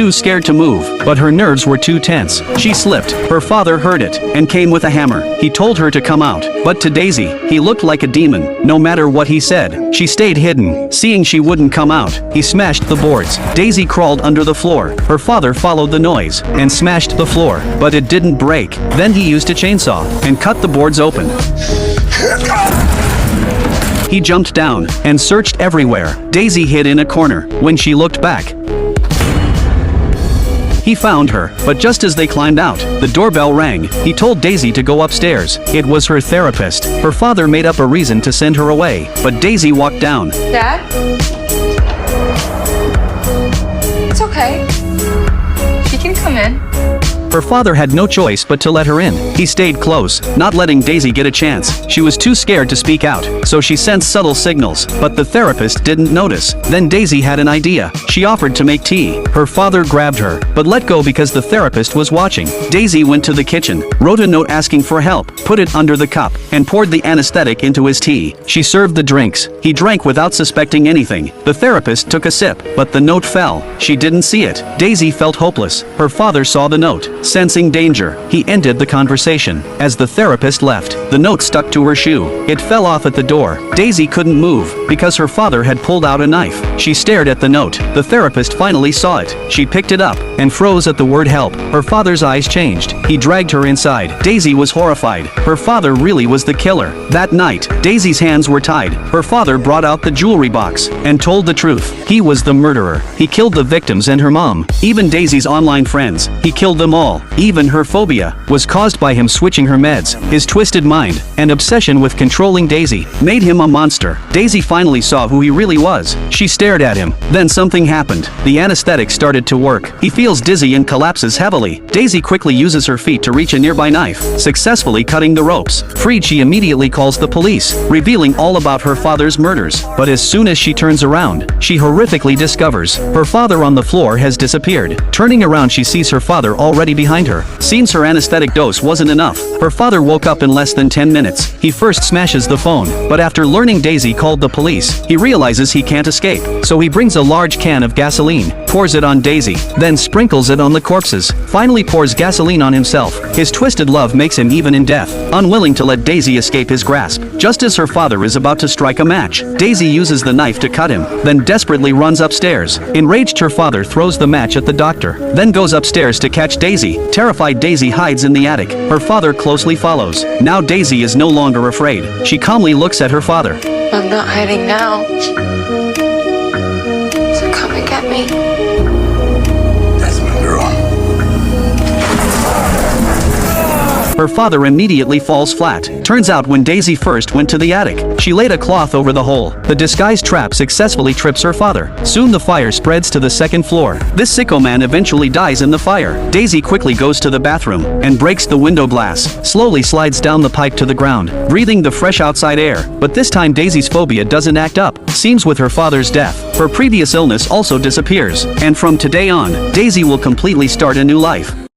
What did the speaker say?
too scared to move, but her nerves were too tense. She slipped. Her father heard it and came with a hammer. He told her to come out, but to Daisy, he looked like a demon. No matter what he said, she stayed hidden. Seeing she wouldn't come out, he smashed the boards. Daisy crawled under the floor. Her father followed the noise and smashed the floor, but it didn't break. Then he used a chainsaw and cut the boards open. He jumped down and searched everywhere. Daisy hid in a corner. When she looked back, he found her, but just as they climbed out, the doorbell rang. He told Daisy to go upstairs. It was her therapist. Her father made up a reason to send her away, but Daisy walked down. Dad? It's okay. She can come in. Her father had no choice but to let her in. He stayed close, not letting Daisy get a chance. She was too scared to speak out, so she sent subtle signals, but the therapist didn't notice. Then Daisy had an idea. She offered to make tea. Her father grabbed her, but let go because the therapist was watching. Daisy went to the kitchen, wrote a note asking for help, put it under the cup, and poured the anesthetic into his tea. She served the drinks. He drank without suspecting anything. The therapist took a sip, but the note fell. She didn't see it. Daisy felt hopeless. Her father saw the note. Sensing danger, he ended the conversation. As the therapist left, the note stuck to her shoe. It fell off at the door. Daisy couldn't move because her father had pulled out a knife. She stared at the note. The therapist finally saw it. She picked it up and froze at the word help. Her father's eyes changed. He dragged her inside. Daisy was horrified. Her father really was the killer. That night, Daisy's hands were tied. Her father brought out the jewelry box and told the truth. He was the murderer. He killed the victims and her mom. Even Daisy's online friends. He killed them all. Even her phobia was caused by him switching her meds. His twisted mind and obsession with controlling Daisy made him a monster. Daisy finally saw who he really was. She stared at him. Then something happened. The anesthetic started to work. He feels dizzy and collapses heavily. Daisy quickly uses her feet to reach a nearby knife, successfully cutting the ropes. Freed, she immediately calls the police, revealing all about her father's murders. But as soon as she turns around, she horrifically discovers her father on the floor has disappeared. Turning around, she sees her father already behind her. Seems her anesthetic dose wasn't enough. Her father woke up in less than 10 minutes. He first smashes the phone, but after learning Daisy called the police, he realizes he can't escape. So he brings a large can of gasoline, pours it on Daisy, then sprinkles it on the corpses, finally pours gasoline on himself. His twisted love makes him even in death, unwilling to let Daisy escape his grasp. Just as her father is about to strike a match, Daisy uses the knife to cut him, then desperately runs upstairs. Enraged, her father throws the match at the doctor, then goes upstairs to catch Daisy. Terrified, Daisy hides in the attic. Her father closely follows. Now Daisy is no longer afraid. She calmly looks at her father. I'm not hiding now. So come and get me. That's my girl. Her father immediately falls flat. Turns out when Daisy first went to the attic, she laid a cloth over the hole. The disguised trap successfully trips her father. Soon the fire spreads to the second floor. This sicko man eventually dies in the fire. Daisy quickly goes to the bathroom and breaks the window glass, slowly slides down the pipe to the ground, breathing the fresh outside air. But this time Daisy's phobia doesn't act up. Seems with her father's death, her previous illness also disappears. And from today on, Daisy will completely start a new life.